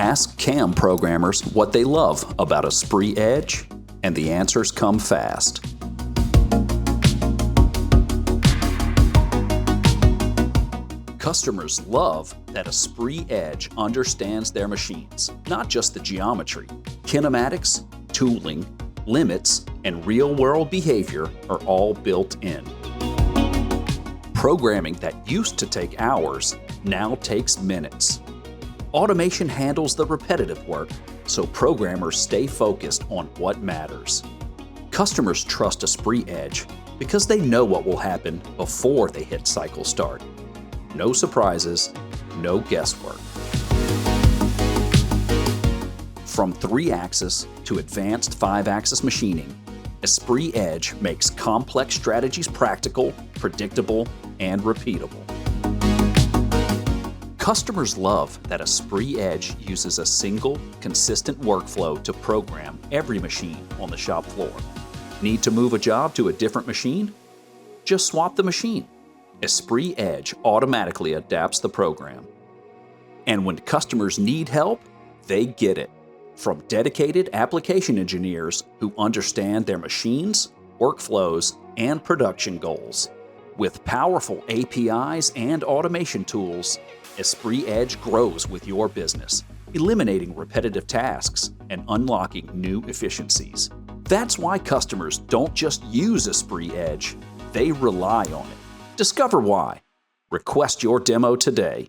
Ask CAM programmers what they love about ESPRIT EDGE, and the answers come fast. Customers love that ESPRIT EDGE understands their machines, not just the geometry. Kinematics, tooling, limits, and real-world behavior are all built in. Programming that used to take hours now takes minutes. Automation handles the repetitive work, so programmers stay focused on what matters. Customers trust ESPRIT EDGE because they know what will happen before they hit cycle start. No surprises, no guesswork. From 3-axis to advanced 5-axis machining, ESPRIT EDGE makes complex strategies practical, predictable, and repeatable. Customers love that ESPRIT EDGE uses a single, consistent workflow to program every machine on the shop floor. Need to move a job to a different machine? Just swap the machine. ESPRIT EDGE automatically adapts the program. And when customers need help, they get it from dedicated application engineers who understand their machines, workflows, and production goals. With powerful APIs and automation tools, ESPRIT EDGE grows with your business, eliminating repetitive tasks and unlocking new efficiencies. That's why customers don't just use ESPRIT EDGE, they rely on it. Discover why. Request your demo today.